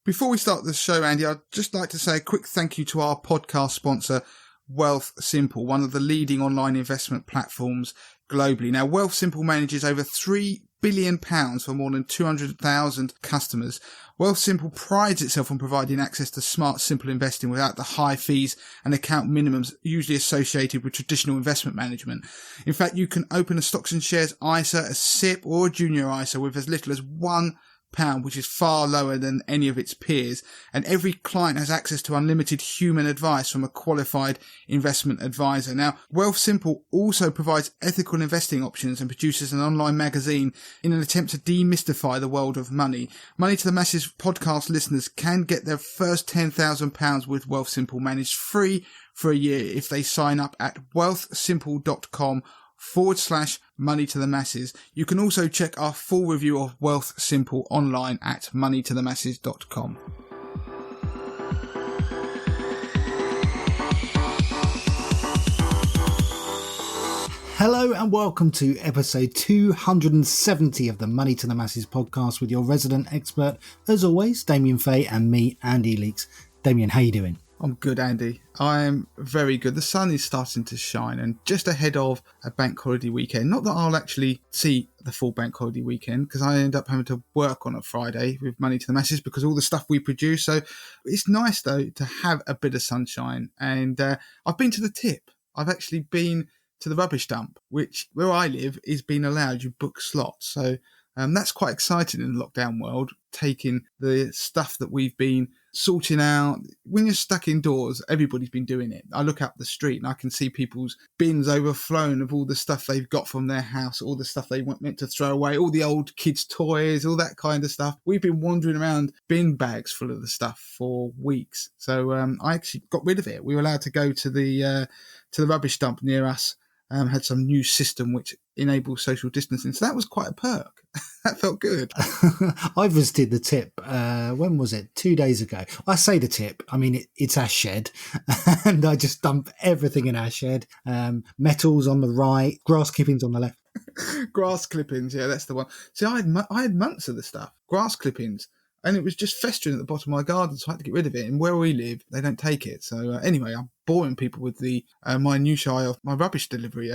Before we start the show, Andy, I'd just like to say a quick thank you to our podcast sponsor, Wealthsimple, one of the leading online investment platforms globally. Now, Wealthsimple manages over £3 billion for more than 200,000 customers. Wealthsimple prides itself on providing access to smart, simple investing without the high fees and account minimums usually associated with traditional investment management. In fact, you can open a stocks and shares ISA, a SIP or a junior ISA with as little as £1, which is far lower than any of its peers, and every client has access to unlimited human advice from a qualified investment advisor. Now, Wealthsimple also provides ethical investing options and produces an online magazine in an attempt to demystify the world of money. Money to the Masses podcast listeners can get their first £10,000 with Wealthsimple managed free for a year if they sign up at wealthsimple.com/money to the masses. You can also check our full review of Wealthsimple online at moneytothemasses.com. Hello and welcome to episode 270 of the Money to the Masses podcast with your resident expert, as always, Damien Fay, and me, Andy Leeks. Damien, how you doing? I'm good, Andy. I'm very good. The sun is starting to shine, and just ahead of a bank holiday weekend. Not that I'll actually see the full bank holiday weekend, because I end up having to work on a Friday with Money to the Masses because of all the stuff we produce. So it's nice, though, to have a bit of sunshine. And I've been to the tip. I've actually been to the rubbish dump, which where I live is being allowed. You book slots. So that's quite exciting in the lockdown world, taking the stuff that we've been sorting out. When you're stuck indoors, everybody's been doing it. I look up the street and I can see people's bins overflowing of all the stuff they've got from their house, all the stuff they weren't meant to throw away, all the old kids' toys, all that kind of stuff. We've been wandering around bin bags full of the stuff for weeks. So I actually got rid of it. We were allowed to go to the rubbish dump near us. Had some new system which enables social distancing. So that was quite a perk. That felt good. I visited the tip, when was it? 2 days ago. I say the tip, I mean, it's our shed. And I just dump everything in our shed. Metals on the right, grass clippings on the left. Grass clippings, yeah, that's the one. See, I had months of the stuff, grass clippings. And it was just festering at the bottom of my garden, so I had to get rid of it. And where we live, they don't take it. So anyway, I'm boring people with the minutiae of my rubbish delivery,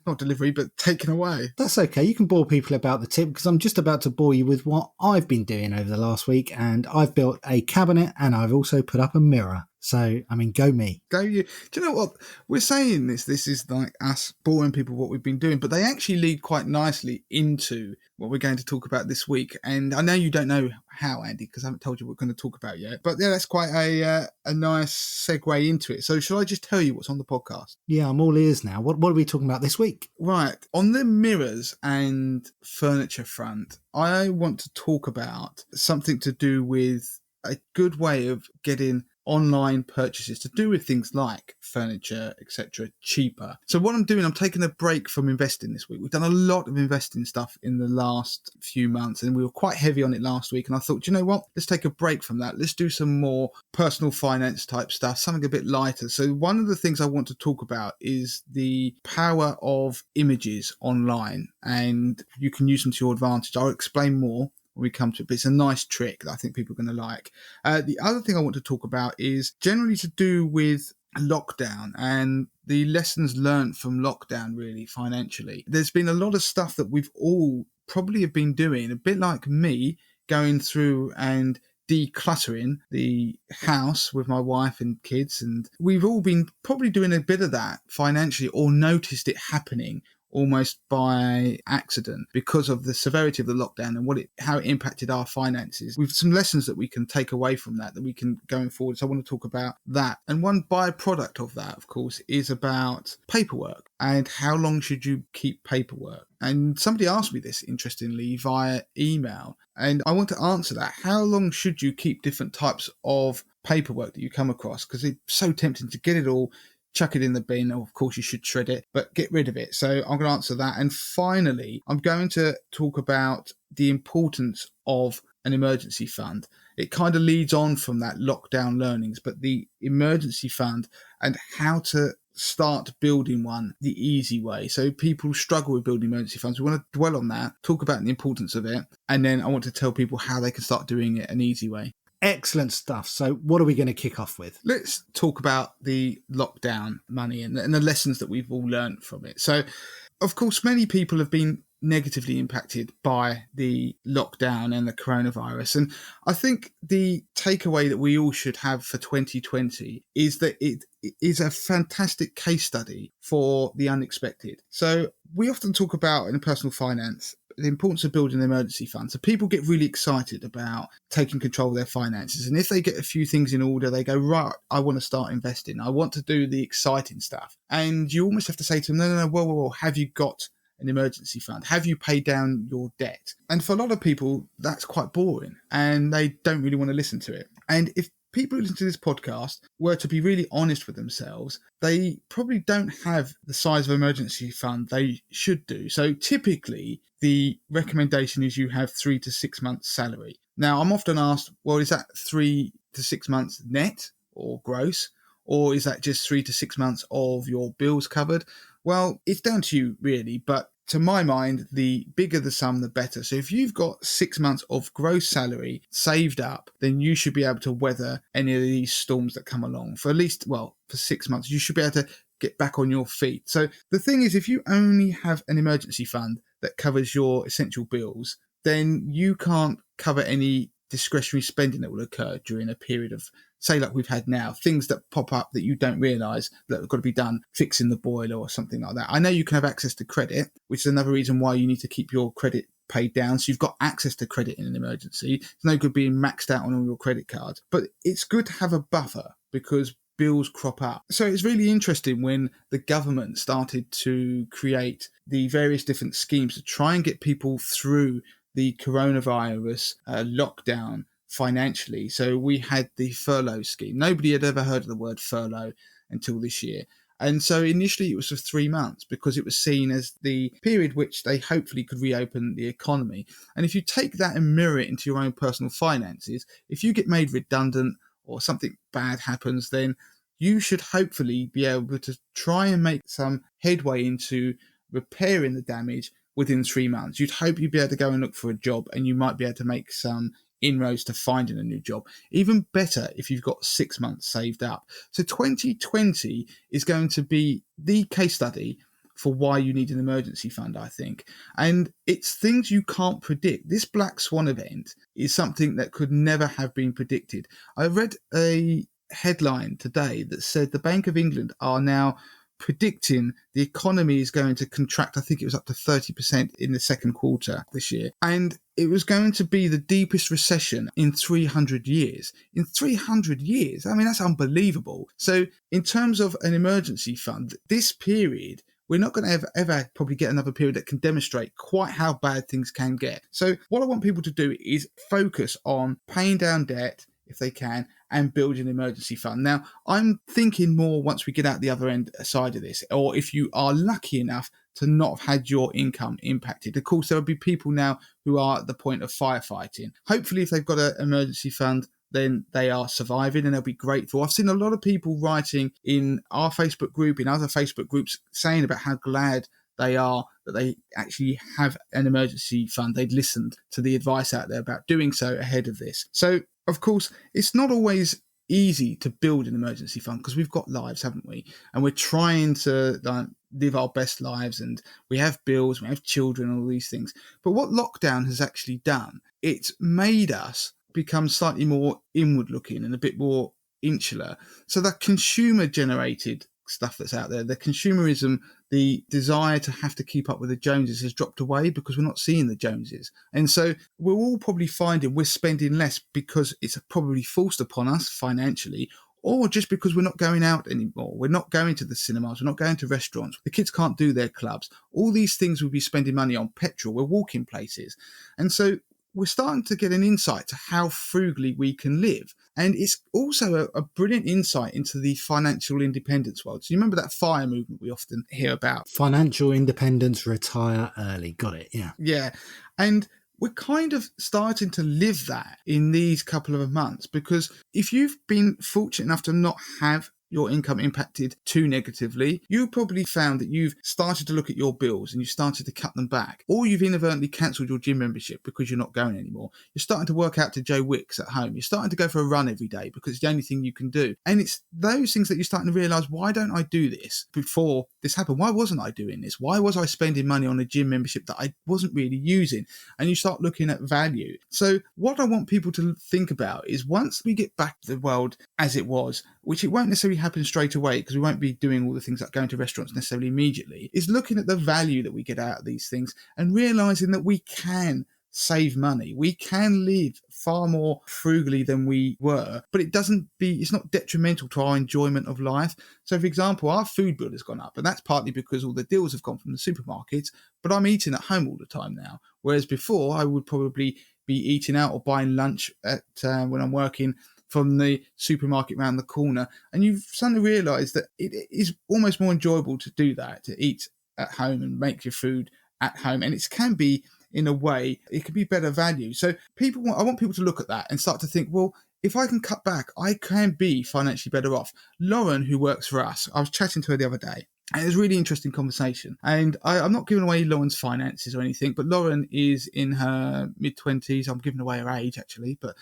not delivery, but taken away. That's okay. You can bore people about the tip, because I'm just about to bore you with what I've been doing over the last week. And I've built a cabinet and I've also put up a mirror. So, I mean, go me. Go you. Do you know what? We're saying this is like us boring people what we've been doing, but they actually lead quite nicely into what we're going to talk about this week. And I know you don't know how, Andy, because I haven't told you what we're going to talk about yet. But yeah, that's quite a nice segue into it. So shall I just tell you what's on the podcast? Yeah, I'm all ears now. What are we talking about this week? Right. On the mirrors and furniture front, I want to talk about something to do with a good way of getting online purchases to do with things like furniture, etc., cheaper. So what I'm doing, I'm taking a break from investing this week. We've done a lot of investing stuff in the last few months, and we were quite heavy on it last week. And I thought, you know what? Let's take a break from that. Let's do some more personal finance type stuff, something a bit lighter. So one of the things I want to talk about is the power of images online, and you can use them to your advantage. I'll explain more when we come to it, but it's a nice trick that I think people are going to like. The other thing I want to talk about is generally to do with lockdown and the lessons learned from lockdown, really, financially. There's been a lot of stuff that we've all probably have been doing, a bit like me, going through and decluttering the house with my wife and kids, and we've all been probably doing a bit of that financially, or noticed it happening almost by accident because of the severity of the lockdown and how it impacted our finances. We've some lessons that we can take away from that we can going forward. So I want to talk about that. And one byproduct of that, of course, is about paperwork and how long should you keep paperwork. And somebody asked me this, interestingly, via email, and I want to answer that. How long should you keep different types of paperwork that you come across? Because it's so tempting to get it all, chuck it in the bin, or of course you should shred it, but get rid of it. So I'm going to answer that. And finally, I'm going to talk about the importance of an emergency fund. It kind of leads on from that lockdown learnings, but the emergency fund and how to start building one the easy way. So people struggle with building emergency funds. We want to dwell on that, talk about the importance of it, and then I want to tell people how they can start doing it an easy way. Excellent stuff. So what are we going to kick off with? Let's talk about the lockdown money and the lessons that we've all learned from it. So, of course, many people have been negatively impacted by the lockdown and the coronavirus. And I think the takeaway that we all should have for 2020 is that it is a fantastic case study for the unexpected. So we often talk about in personal finance the importance of building an emergency fund. So people get really excited about taking control of their finances. And if they get a few things in order, they go, right, I want to start investing. I want to do the exciting stuff. And you almost have to say to them, no, whoa, have you got an emergency fund? Have you paid down your debt? And for a lot of people, that's quite boring and they don't really want to listen to it. And if people who listen to this podcast were to be really honest with themselves, they probably don't have the size of emergency fund they should do. So typically, the recommendation is you have 3 to 6 months salary. Now, I'm often asked, well, is that 3 to 6 months net or gross? Or is that just 3 to 6 months of your bills covered? Well, it's down to you, really. But to my mind, the bigger the sum, the better. So if you've got 6 months of gross salary saved up, then you should be able to weather any of these storms that come along for at least, well, for 6 months. You should be able to get back on your feet. So the thing is, if you only have an emergency fund that covers your essential bills, then you can't cover any discretionary spending that will occur during a period of, say, like we've had now, things that pop up that you don't realise that have got to be done, fixing the boiler or something like that. I know you can have access to credit, which is another reason why you need to keep your credit paid down. So you've got access to credit in an emergency. It's no good being maxed out on all your credit cards, but it's good to have a buffer because bills crop up. So it's really interesting when the government started to create the various different schemes to try and get people through the coronavirus lockdown financially. So we had the furlough scheme. Nobody had ever heard of the word furlough until this year. And so initially it was for 3 months because it was seen as the period which they hopefully could reopen the economy. And if you take that and mirror it into your own personal finances, if you get made redundant or something bad happens, then you should hopefully be able to try and make some headway into repairing the damage within 3 months. You'd hope you'd be able to go and look for a job and you might be able to make some inroads to finding a new job. Even better if you've got 6 months saved up. So 2020 is going to be the case study for why you need an emergency fund, I think. And it's things you can't predict. This Black Swan event is something that could never have been predicted. I read a headline today that said the Bank of England are now predicting the economy is going to contract. I think it was up to 30% in the second quarter this year. And it was going to be the deepest recession in 300 years. In 300 years, I mean, that's unbelievable. So in terms of an emergency fund, this period, we're not going to ever probably get another period that can demonstrate quite how bad things can get. So what I want people to do is focus on paying down debt if they can, and build an emergency fund. Now, I'm thinking more once we get out the other end side of this, or if you are lucky enough to not have had your income impacted. Of course, there will be people now who are at the point of firefighting. Hopefully, if they've got an emergency fund, then they are surviving and they'll be grateful. I've seen a lot of people writing in our Facebook group, in other Facebook groups, saying about how glad they are that they actually have an emergency fund. They'd listened to the advice out there about doing so ahead of this. So, of course, it's not always easy to build an emergency fund because we've got lives, haven't we? And we're trying to live our best lives and we have bills, we have children, all these things. But what lockdown has actually done, it's made us become slightly more inward looking and a bit more insular. So that consumer generated stuff that's out there, the consumerism, the desire to have to keep up with the Joneses has dropped away because we're not seeing the Joneses. And so we're all probably finding we're spending less because it's probably forced upon us financially, or just because we're not going out anymore. We're not going to the cinemas. We're not going to restaurants. The kids can't do their clubs. All these things we'll be spending money on petrol. We're walking places. And so we're starting to get an insight to how frugally we can live. And it's also a brilliant insight into the financial independence world. So you remember that FIRE movement we often hear about? Financial independence, retire early. Got it, yeah. Yeah. And we're kind of starting to live that in these couple of months, because if you've been fortunate enough to not have your income impacted too negatively, you probably found that you've started to look at your bills and you started to cut them back, or you've inadvertently cancelled your gym membership because you're not going anymore. You're starting to work out to Joe Wicks at home. You're starting to go for a run every day because it's the only thing you can do. And it's those things that you're starting to realise, why don't I do this before this happened? Why wasn't I doing this? Why was I spending money on a gym membership that I wasn't really using? And you start looking at value. So what I want people to think about is, once we get back to the world as it was, which it won't necessarily happen straight away because we won't be doing all the things like going to restaurants necessarily immediately, is looking at the value that we get out of these things and realising that we can save money. We can live far more frugally than we were, but it's not detrimental to our enjoyment of life. So for example, our food bill has gone up, and that's partly because all the deals have gone from the supermarkets, but I'm eating at home all the time now. Whereas before I would probably be eating out or buying lunch at when I'm working from the supermarket around the corner. And you've suddenly realised that it is almost more enjoyable to do that, to eat at home and make your food at home. And it can be, in a way, it can be better value. So I want people to look at that and start to think, well, if I can cut back, I can be financially better off. Lauren, who works for us, I was chatting to her the other day, and it was a really interesting conversation. And I'm not giving away Lauren's finances or anything, but Lauren is in her mid-20s. I'm giving away her age, actually, but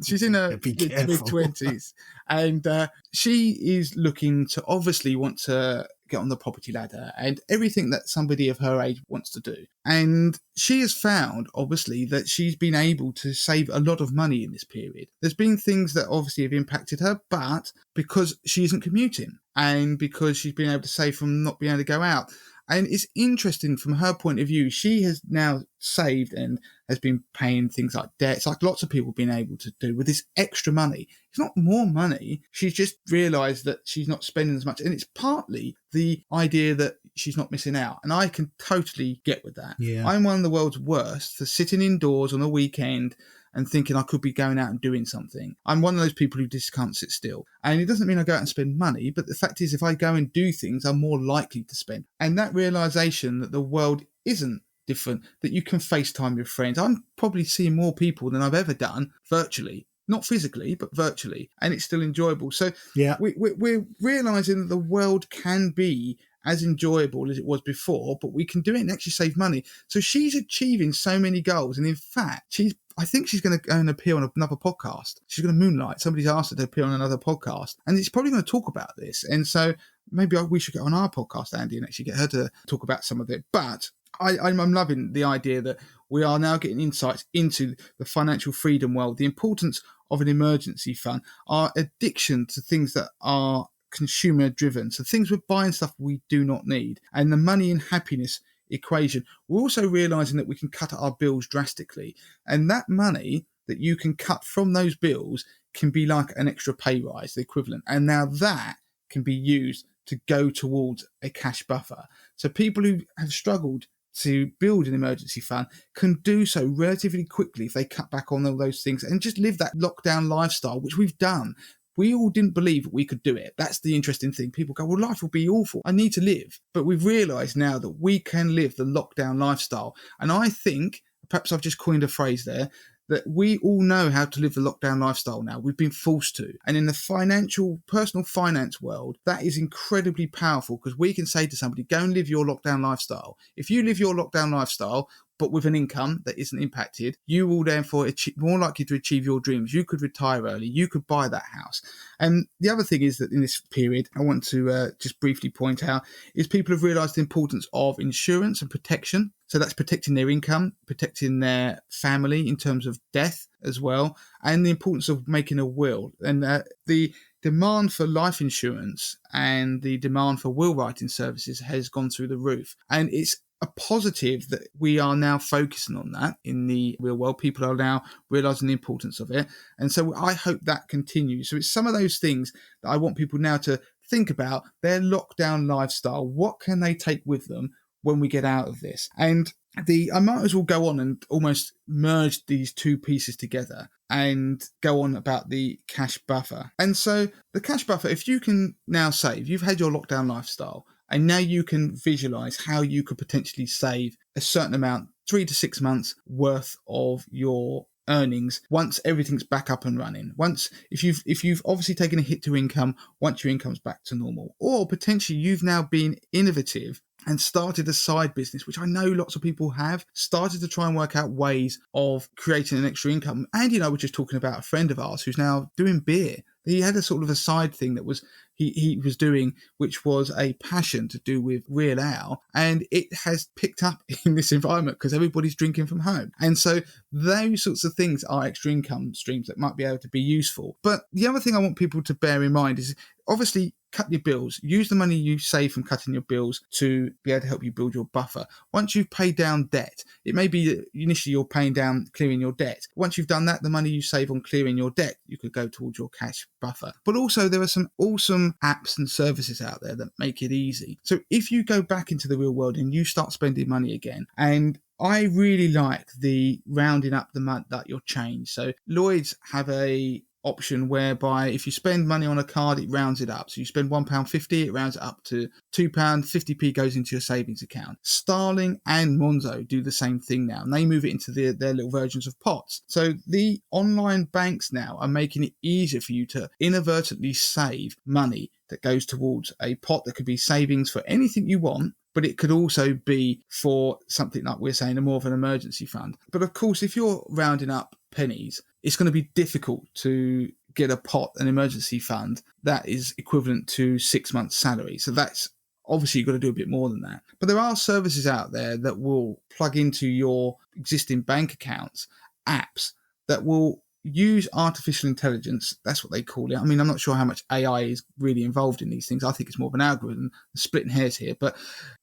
she's in her mid-20s. And she is looking to obviously want to get on the property ladder and everything that somebody of her age wants to do. And she has found, obviously, that she's been able to save a lot of money in this period. There's been things that obviously have impacted her, but because she isn't commuting and because she's been able to save from not being able to go out. And it's interesting from her point of view. She has now saved and has been paying things like debts, like lots of people have been able to do with this extra money. It's not more money. She's just realised that she's not spending as much. And it's partly the idea that she's not missing out. And I can totally get with that. Yeah. I'm one of the world's worst for sitting indoors on a weekend and thinking I could be going out and doing something. I'm one of those people who just can't sit still. And it doesn't mean I go out and spend money, but the fact is, if I go and do things, I'm more likely to spend. And that realisation that the world isn't different, that you can FaceTime your friends. I'm probably seeing more people than I've ever done virtually. Not physically, but virtually. And it's still enjoyable. So yeah, we're realising that the world can be as enjoyable as it was before, but we can do it and actually save money. So she's achieving so many goals. And in fact, I think she's going to go and appear on another podcast. She's going to moonlight. Somebody's asked her to appear on another podcast. And it's probably going to talk about this. And so maybe we should get on our podcast, Andy, and actually get her to talk about some of it. But I'm loving the idea that we are now getting insights into the financial freedom world, the importance of an emergency fund, our addiction to things that are consumer driven, so things we're buying stuff we do not need, and the money and happiness equation. We're also realizing that we can cut our bills drastically, and that money that you can cut from those bills can be like an extra pay rise, the equivalent, and now that can be used to go towards a cash buffer. So people who have struggled to build an emergency fund can do so relatively quickly if they cut back on all those things and just live that lockdown lifestyle, which we've done. We all didn't believe that we could do it. That's the interesting thing. People go, well, life will be awful. I need to live. But we've realised now that we can live the lockdown lifestyle. And I think, perhaps I've just coined a phrase there, that we all know how to live the lockdown lifestyle now. We've been forced to. And in the personal finance world, that is incredibly powerful, because we can say to somebody, go and live your lockdown lifestyle. If you live your lockdown lifestyle, but with an income that isn't impacted, you will therefore more likely to achieve your dreams. You could retire early. You could buy that house. And the other thing is that in this period, I want to just briefly point out, is people have realised the importance of insurance and protection. So that's protecting their income, protecting their family in terms of death as well, and the importance of making a will. And the demand for life insurance and the demand for will writing services has gone through the roof. And it's a positive that we are now focusing on that in the real world. People are now realising the importance of it. And so I hope that continues. So it's some of those things that I want people now to think about, their lockdown lifestyle. What can they take with them when we get out of this? And I might as well go on and almost merge these two pieces together and go on about the cash buffer. And so the cash buffer, if you can now save, you've had your lockdown lifestyle, and now you can visualize how you could potentially save a certain amount, 3 to 6 months worth of your earnings once everything's back up and running. Once, if you've obviously taken a hit to income, once your income's back to normal, or potentially you've now been innovative and started a side business, which I know lots of people have, started to try and work out ways of creating an extra income. Andy and I were just talking about a friend of ours who's now doing beer. He had a sort of a side thing that was he was doing, which was a passion to do with real ale, and it has picked up in this environment because everybody's drinking from home. And so those sorts of things are extra income streams that might be able to be useful. But the other thing I want people to bear in mind is, obviously, cut your bills. Use the money you save from cutting your bills to be able to help you build your buffer. Once you've paid down debt, it may be that initially you're paying down, clearing your debt. Once you've done that, the money you save on clearing your debt, you could go towards your cash buffer. But also there are some awesome apps and services out there that make it easy. So if you go back into the real world and you start spending money again, and I really like the rounding up the month that your change. So Lloyds have a option whereby if you spend money on a card, it rounds it up. So you spend £1.50, it rounds it up to £2, 50p goes into your savings account. Starling and Monzo do the same thing now, and they move it into their little versions of pots. So the online banks now are making it easier for you to inadvertently save money that goes towards a pot that could be savings for anything you want, but it could also be for something like we're saying, a more of an emergency fund. But of course, if you're rounding up pennies, it's going to be difficult to get a pot, an emergency fund, that is equivalent to 6 months' salary. So that's obviously you've got to do a bit more than that. But there are services out there that will plug into your existing bank accounts, apps that will use artificial intelligence. That's what they call it. I mean, I'm not sure how much AI is really involved in these things. I think it's more of an algorithm, splitting hairs here, but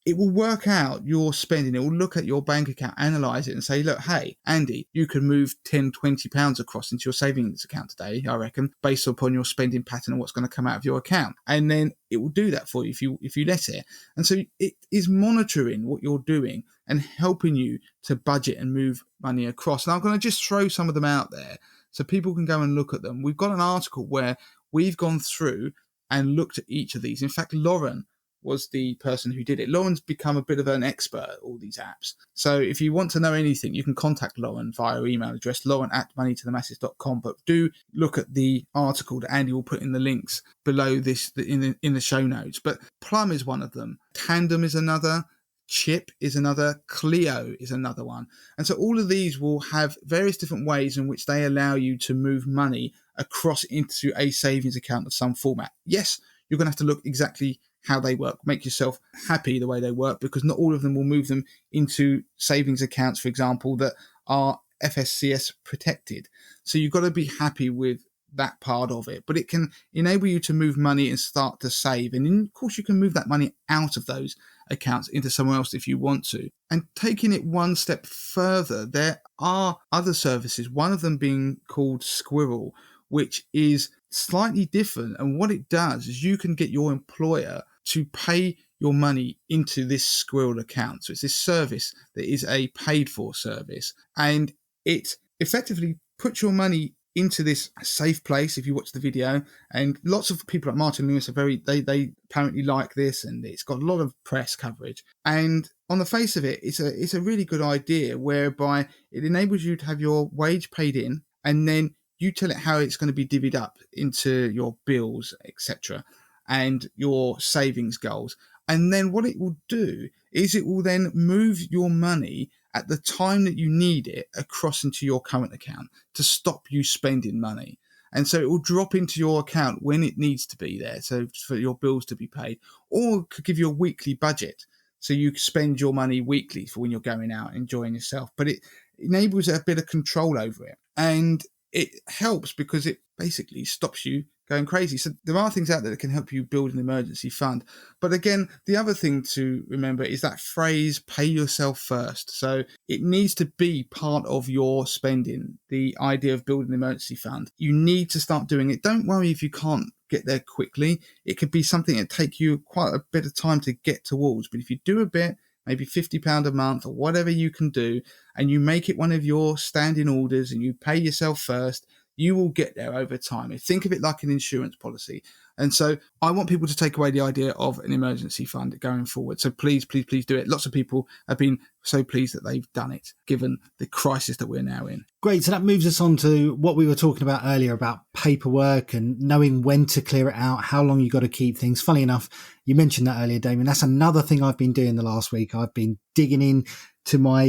it will work out your spending. It will look at your bank account, analyze it and say, look, hey, Andy, you can move 10, 20 pounds across into your savings account today, I reckon, based upon your spending pattern and what's going to come out of your account. And then it will do that for you if you let it. And so it is monitoring what you're doing and helping you to budget and move money across. And I'm going to just throw some of them out there so people can go and look at them. We've got an article where we've gone through and looked at each of these. In fact, Lauren was the person who did it. Lauren's become a bit of an expert at all these apps. So if you want to know anything, you can contact Lauren via her email address, lauren@moneytothemasses.com. But do look at the article that Andy will put in the links below this in the show notes. But Plum is one of them. Tandem is another. Chip is another, Clio is another one. And so all of these will have various different ways in which they allow you to move money across into a savings account of some format. Yes, you're going to have to look exactly how they work, make yourself happy the way they work, because not all of them will move them into savings accounts, for example, that are FSCS protected. So you've got to be happy with that part of it, but it can enable you to move money and start to save. And then, of course, you can move that money out of those accounts into somewhere else if you want to. And taking it one step further, there are other services, one of them being called Squirrel, which is slightly different. And what it does is you can get your employer to pay your money into this Squirrel account. So it's this service that is a paid for service, and it effectively puts your money into this safe place if you watch the video. And lots of people like Martin Lewis are they apparently like this, and it's got a lot of press coverage. And on the face of it, it's a really good idea, whereby it enables you to have your wage paid in, and then you tell it how it's going to be divvied up into your bills, etc., and your savings goals. And then what it will do is it will then move your money at the time that you need it across into your current account to stop you spending money. And so it will drop into your account when it needs to be there, so for your bills to be paid, or it could give you a weekly budget, so you spend your money weekly for when you're going out enjoying yourself. But it enables a bit of control over it, and it helps because it basically stops you going crazy. So there are things out there that can help you build an emergency fund. But again, the other thing to remember is that phrase, pay yourself first. So it needs to be part of your spending, the idea of building an emergency fund. You need to start doing it. Don't worry if you can't get there quickly. It could be something that take you quite a bit of time to get towards. But if you do a bit, maybe £50 a month or whatever you can do, and you make it one of your standing orders and you pay yourself first, You will get there over time. Think of it like an insurance policy. And so I want people to take away the idea of an emergency fund going forward. So please, please, please do it. Lots of people have been so pleased that they've done it, given the crisis that we're now in. Great. So that moves us on to what we were talking about earlier about paperwork and knowing when to clear it out, how long you got to keep things. Funny enough, you mentioned that earlier, Damien. That's another thing I've been doing the last week. I've been digging in to my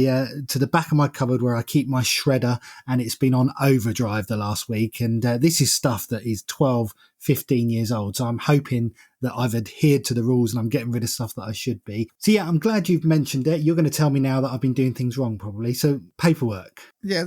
to the back of my cupboard where I keep my shredder, and it's been on overdrive the last week. And this is stuff that is 12, 15 years old. So I'm hoping that I've adhered to the rules and I'm getting rid of stuff that I should be. So yeah, I'm glad you've mentioned it. You're going to tell me now that I've been doing things wrong, probably. So paperwork. Yeah,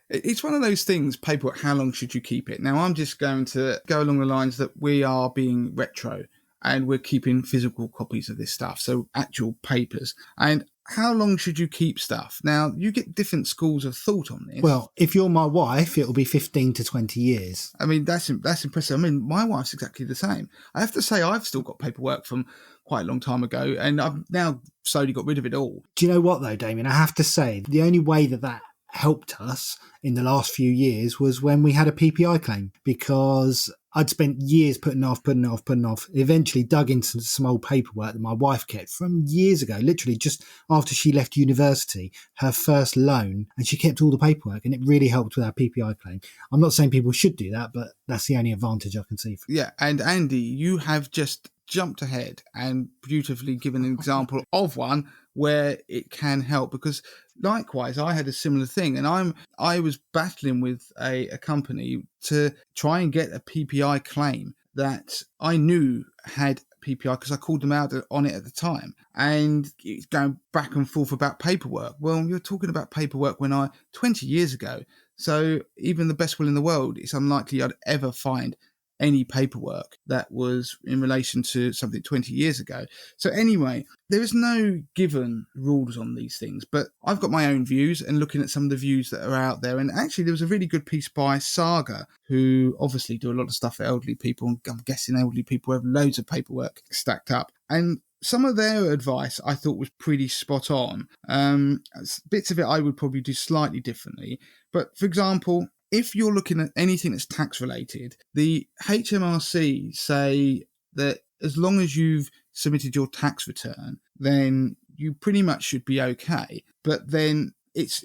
it's one of those things, paperwork, how long should you keep it? Now, I'm just going to go along the lines that we are being retro and we're keeping physical copies of this stuff, so actual papers. And how long should you keep stuff? Now, you get different schools of thought on this. Well, if you're my wife, it'll be 15 to 20 years. I mean, that's impressive. I mean, my wife's exactly the same. I have to say, I've still got paperwork from quite a long time ago, and I've now slowly got rid of it all. Do you know what, though, Damien? I have to say, the only way that helped us in the last few years was when we had a PPI claim, because I'd spent years putting off, eventually dug into some old paperwork that my wife kept from years ago, literally just after she left university, her first loan, and she kept all the paperwork, and it really helped with our PPI claim. I'm not saying people should do that, but that's the only advantage I can see. Yeah, and Andy, you have just jumped ahead and beautifully given an example of one where it can help, because likewise I had a similar thing, and I was battling with a company to try and get a PPI claim that I knew had PPI because I called them out on it at the time, and it's going back and forth about paperwork. Well, you're talking about paperwork 20 years ago, so even the best will in the world, it's unlikely I'd ever find any paperwork that was in relation to something 20 years ago. So anyway, there is no given rules on these things, but I've got my own views and looking at some of the views that are out there. And actually, there was a really good piece by Saga, who obviously do a lot of stuff for elderly people. And I'm guessing elderly people have loads of paperwork stacked up. And some of their advice I thought was pretty spot on. Bits of it I would probably do slightly differently. But for example, if you're looking at anything that's tax related, the HMRC say that as long as you've submitted your tax return, then you pretty much should be okay. But then it's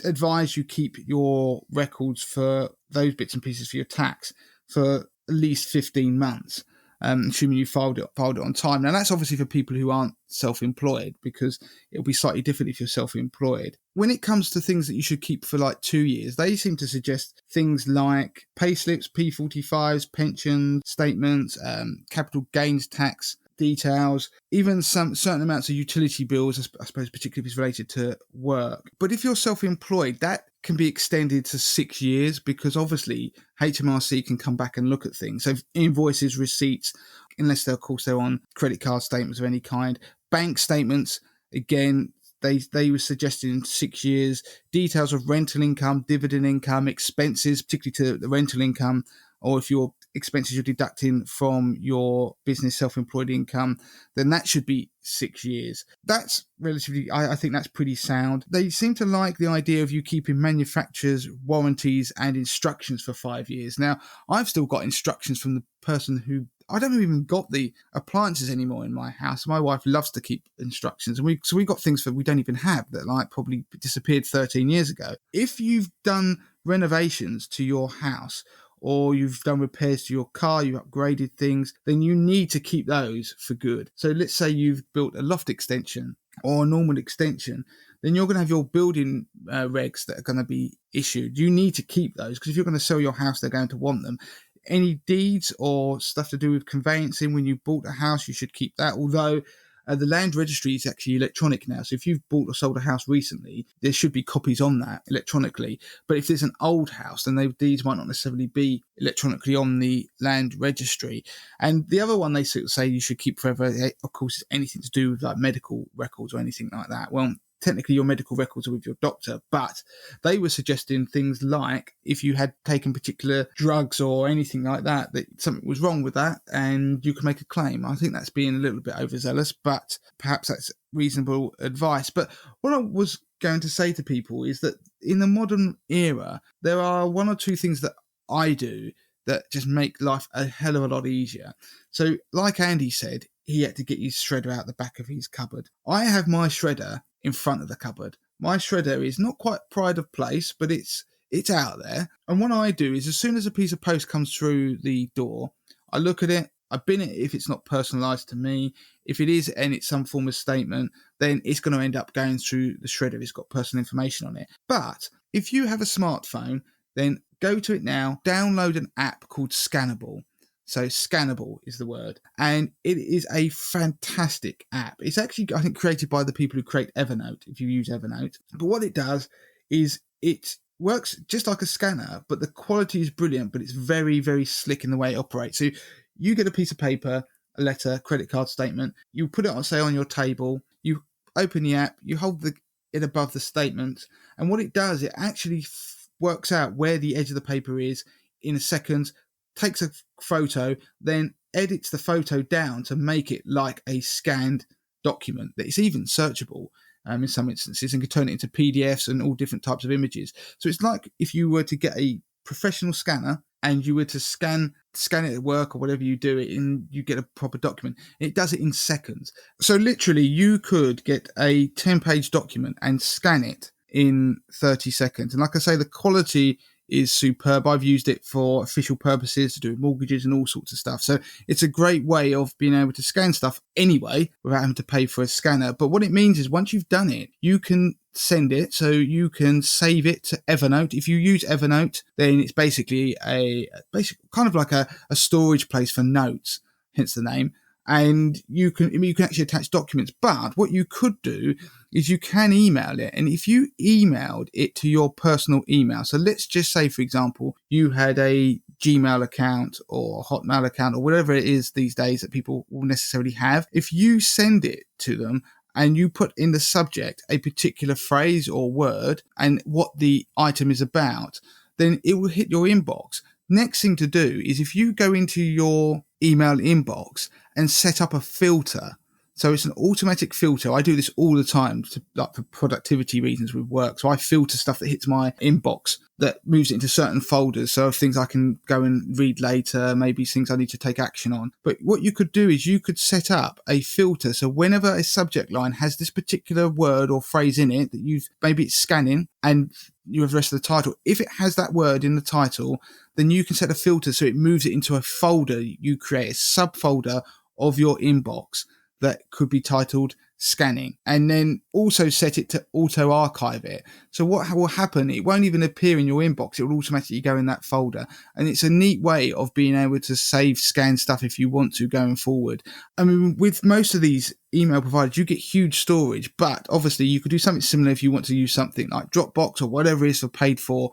advised you keep your records for those bits and pieces for your tax for at least 15 months. Assuming you filed it on time. Now, that's obviously for people who aren't self-employed, because it'll be slightly different if you're self-employed. When it comes to things that you should keep for like 2 years, they seem to suggest things like payslips, P45s, pension statements, capital gains tax details, even some certain amounts of utility bills, I suppose, particularly if it's related to work. But if you're self-employed, that can be extended to 6 years, because obviously HMRC can come back and look at things. So invoices, receipts, unless they're, of course, they're on credit card statements of any kind. Bank statements, again, they were suggesting 6 years. Details of rental income, dividend income, expenses, particularly to the rental income, or if your expenses you're deducting from your business self-employed income, then that should be 6 years. That's relatively, I think that's pretty sound. They seem to like the idea of you keeping manufacturers' warranties and instructions for 5 years. Now, I've still got instructions from the person who, I don't even got the appliances anymore in my house. My wife loves to keep instructions, and we got things that we don't even have that like probably disappeared 13 years ago. If you've done renovations to your house, or you've done repairs to your car, you've upgraded things, then you need to keep those for good. So let's say you've built a loft extension or a normal extension, then you're going to have your building regs that are going to be issued. You need to keep those, because if you're going to sell your house, they're going to want them. Any deeds or stuff to do with conveyancing when you bought a house, you should keep that, although the land registry is actually electronic now. So if you've bought or sold a house recently, there should be copies on that electronically. But if there's an old house, then these might not necessarily be electronically on the land registry. And the other one they sort of say you should keep forever, of course, is anything to do with like medical records or anything like that. Well, technically your medical records are with your doctor, but they were suggesting things like if you had taken particular drugs or anything like that, that something was wrong with that and you could make a claim. I think that's being a little bit overzealous, but perhaps that's reasonable advice. But what I was going to say to people is that in the modern era, there are one or two things that I do that just make life a hell of a lot easier. So like Andy said, he had to get his shredder out the back of his cupboard. I have my shredder in front of the cupboard. My shredder is not quite pride of place, but it's out there. And what I do is, as soon as a piece of post comes through the door, I look at it, I bin it if it's not personalised to me. If it is and it's some form of statement, then it's going to end up going through the shredder. It's got personal information on it. But if you have a smartphone, then go to it now, download an app called Scannable. So Scannable is the word. And it is a fantastic app. It's actually, I think, created by the people who create Evernote, if you use Evernote. But what it does is it works just like a scanner, but the quality is brilliant, but it's very, very slick in the way it operates. So you get a piece of paper, a letter, credit card statement, you put it on, say, on your table, you open the app, you hold it above the statement, and what it does, it actually works out where the edge of the paper is in a second, takes a photo, then edits the photo down to make it like a scanned document that is even searchable in some instances, and can turn it into PDFs and all different types of images. So it's like if you were to get a professional scanner and you were to scan it at work or whatever you do it, and you get a proper document. It does it in seconds. So literally you could get a 10-page document and scan it in 30 seconds. And like I say, the quality is superb. I've used it for official purposes to do mortgages and all sorts of stuff. So it's a great way of being able to scan stuff anyway without having to pay for a scanner. But what it means is once you've done it, you can send it, so you can save it to Evernote. If you use Evernote, then it's basically kind of like a storage place for notes, hence the name. And you can actually attach documents. But what you could do is you can email it. And if you emailed it to your personal email, so let's just say, for example, you had a Gmail account or Hotmail account or whatever it is these days that people will necessarily have. If you send it to them and you put in the subject a particular phrase or word and what the item is about, then it will hit your inbox. Next thing to do is if you go into your email inbox and set up a filter. So it's an automatic filter. I do this all the time for productivity reasons with work. So I filter stuff that hits my inbox that moves it into certain folders. So things I can go and read later, maybe things I need to take action on. But what you could do is you could set up a filter. So whenever a subject line has this particular word or phrase in it that maybe it's scanning and you have the rest of the title. If it has that word in the title, then you can set a filter so it moves it into a folder. You create a subfolder of your inbox that could be titled scanning, and then also set it to auto archive it. So what will happen, it won't even appear in your inbox, it will automatically go in that folder. And it's a neat way of being able to save scanned stuff if you want to going forward. I mean, with most of these email providers, you get huge storage, but obviously you could do something similar if you want to use something like Dropbox or whatever it is for paid for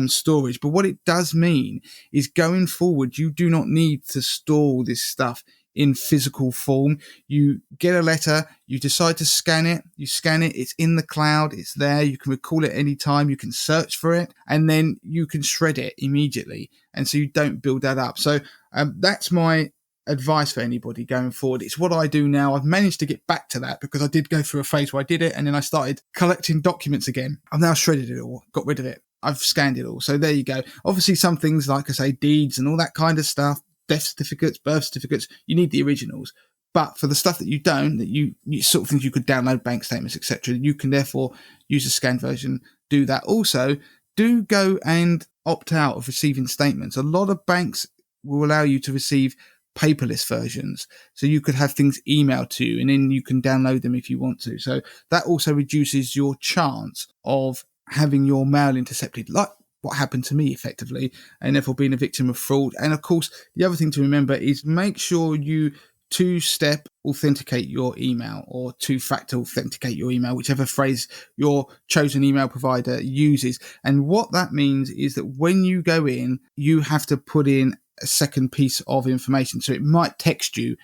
storage. But what it does mean is going forward, you do not need to store all this stuff in physical form. You get a letter, you decide to scan it, you scan it, it's in the cloud, it's there, you can recall it anytime, you can search for it, and then you can shred it immediately. And so you don't build that up. So that's my advice for anybody going forward. It's what I do now. I've managed to get back to that because I did go through a phase where I did it and then I started collecting documents again. I've now shredded it all, got rid of it. I've scanned it all. So there you go. Obviously some things, like I say, deeds and all that kind of stuff, death certificates, birth certificates, you need the originals. But for the stuff that you don't, that you sort of things you could download, bank statements, etc., you can therefore use a scanned version, do that. Also, do go and opt out of receiving statements. A lot of banks will allow you to receive paperless versions. So you could have things emailed to you and then you can download them if you want to. So that also reduces your chance of having your mail intercepted, like what happened to me effectively, and therefore being a victim of fraud. And of course, the other thing to remember is make sure you two-step authenticate your email or two-factor authenticate your email, whichever phrase your chosen email provider uses. And what that means is that when you go in, you have to put in a second piece of information. So it might text you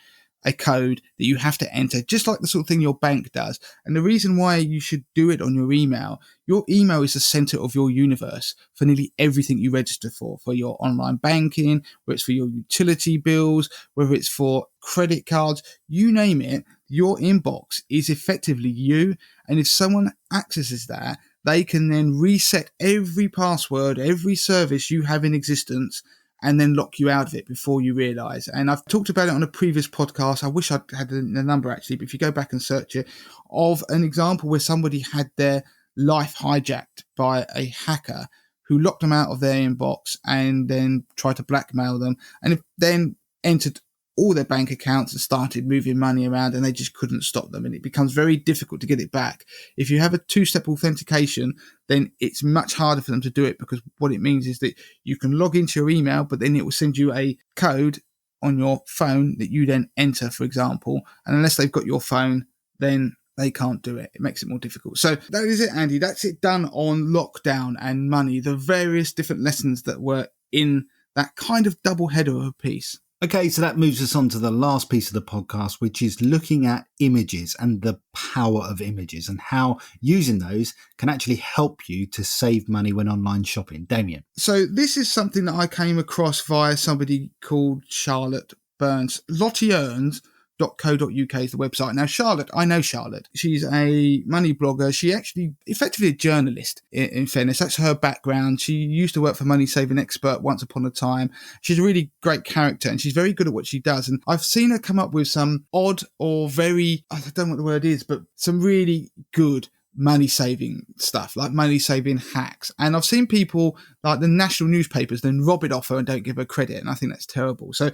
a code that you have to enter, just like the sort of thing your bank does. And the reason why you should do it on your email is the center of your universe for nearly everything you register for your online banking, whether it's for your utility bills, whether it's for credit cards, you name it, your inbox is effectively you. And if someone accesses that, they can then reset every password, every service you have in existence, and then lock you out of it before you realise. And I've talked about it on a previous podcast. I wish I'd had the number actually, but if you go back and search it, of an example where somebody had their life hijacked by a hacker who locked them out of their inbox and then tried to blackmail them, and then entered all their bank accounts and started moving money around, and they just couldn't stop them. And it becomes very difficult to get it back. If you have a two-step authentication, then it's much harder for them to do it, because what it means is that you can log into your email, but then it will send you a code on your phone that you then enter, for example. And unless they've got your phone, then they can't do it. It makes it more difficult. So that is it, Andy. That's it done on lockdown and money, the various different lessons that were in that kind of double header of a piece. Okay, so that moves us on to the last piece of the podcast, which is looking at images and the power of images and how using those can actually help you to save money when online shopping. Damien. So this is something that I came across via somebody called Charlotte Burns. LottieEarns.co.uk is the website. Now, Charlotte, I know Charlotte. She's a money blogger. She actually, effectively a journalist, in fairness. That's her background. She used to work for Money Saving Expert once upon a time. She's a really great character, and she's very good at what she does. And I've seen her come up with some odd or very, I don't know what the word is, but some really good money saving stuff, like money saving hacks. And I've seen people like the national newspapers then rob it off her and don't give her credit. And I think that's terrible. So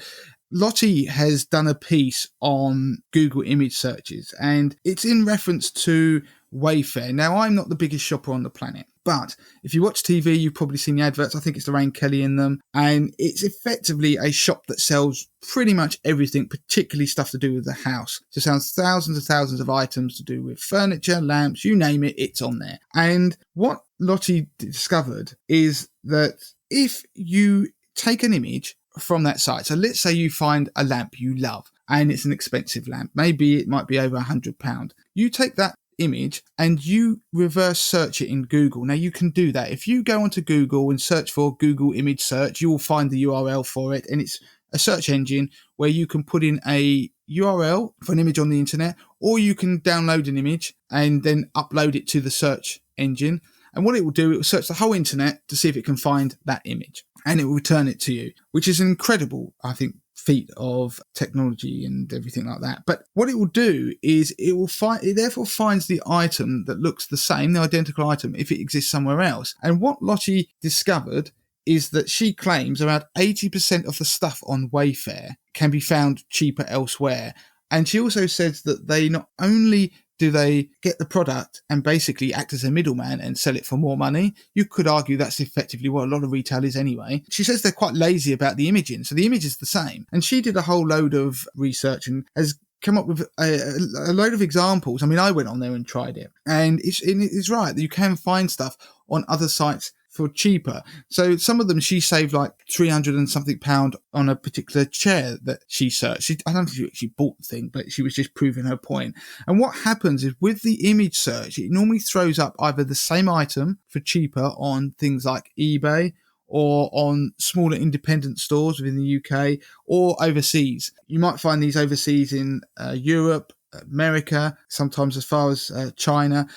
Lottie has done a piece on Google image searches, and it's in reference to Wayfair. Now, I'm not the biggest shopper on the planet, but if you watch TV, you've probably seen the adverts. I think it's Lorraine Kelly in them. And it's effectively a shop that sells pretty much everything, particularly stuff to do with the house. So it sounds thousands and thousands of items to do with furniture, lamps, you name it, it's on there. And what Lottie discovered is that if you take an image from that site, so let's say you find a lamp you love and it's an expensive lamp, maybe it might be over £100. You take that image and you reverse search it in Google. Now you can do that. If you go onto Google and search for Google image search, you will find the URL for it, and it's a search engine where you can put in a URL for an image on the internet, or you can download an image and then upload it to the search engine. And what it will do, it will search the whole internet to see if it can find that image, and it will return it to you, which is an incredible, I think, feat of technology and everything like that. But what it will do is it therefore finds the item that looks the same, the identical item, if it exists somewhere else. And what Lottie discovered is that she claims around 80% of the stuff on Wayfair can be found cheaper elsewhere. And she also says that they not only do they get the product and basically act as a middleman and sell it for more money? You could argue that's effectively what a lot of retail is anyway. She says they're quite lazy about the imaging, so the image is the same. And she did a whole load of research and has come up with a load of examples. I mean, I went on there and tried it. And it's right that you can find stuff on other sites for cheaper. So some of them she saved like 300 and something pound on a particular chair that she searched. I don't think she bought the thing, but she was just proving her point. And what happens is with the image search, it normally throws up either the same item for cheaper on things like eBay or on smaller independent stores within the UK or overseas. You might find these overseas in Europe, America, sometimes as far as China,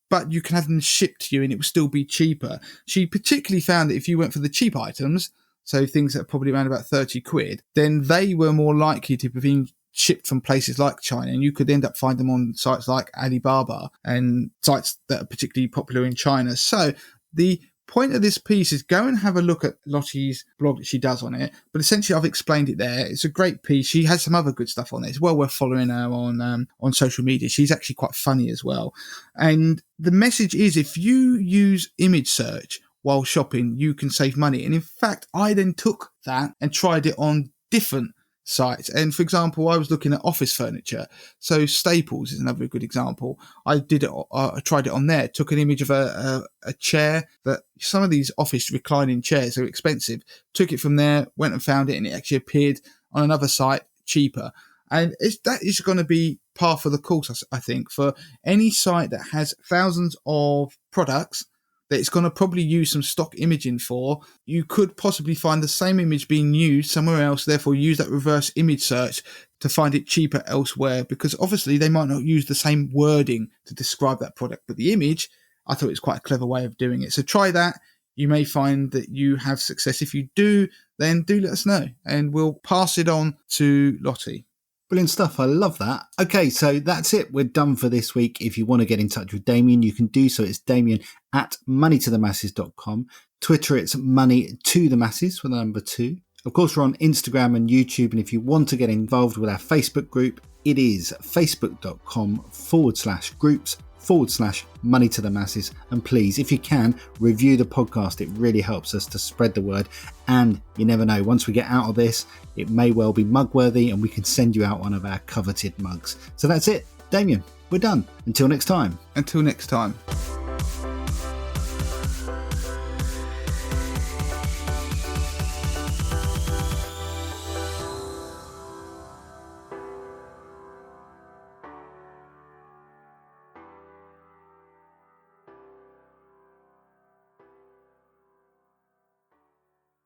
but you can have them shipped to you and it will still be cheaper. She particularly found that if you went for the cheap items, so things that are probably around about 30 quid, then they were more likely to be being shipped from places like China, and you could end up finding them on sites like Alibaba and sites that are particularly popular in China. So the point of this piece is go and have a look at Lottie's blog that she does on it, but essentially I've explained it there. It's a great piece. She has some other good stuff on it. It's well worth following her on social media. She's actually quite funny as well. And the message is, if you use image search while shopping, you can save money. And in fact, I then took that and tried it on different sites. And for example, I was looking at office furniture. So Staples is another good example. I tried it on there, took an image of a chair that some of these office reclining chairs are expensive, took it from there, went and found it, and it actually appeared on another site cheaper. And that is going to be par for the course, I think, for any site that has thousands of products that it's going to probably use some stock imaging for. You could possibly find the same image being used somewhere else, therefore use that reverse image search to find it cheaper elsewhere, because obviously they might not use the same wording to describe that product, but the image I thought it was quite a clever way of doing it. So try that. You may find that you have success. If you do, then do let us know and we'll pass it on to Lottie. Brilliant stuff. I love that. Okay, so that's it. We're done for this week. If you want to get in touch with Damien, you can do so. It's damien@moneytothemasses.com. Twitter, it's money2themasses with the number 2. Of course, we're on Instagram and YouTube. And if you want to get involved with our Facebook group, it is facebook.com/groups/money to the masses. And please, if you can, review the podcast. It really helps us to spread the word. And you never know, once we get out of this, it may well be mug worthy and we can send you out one of our coveted mugs. So that's it. Damien, we're done. Until next time. Until next time.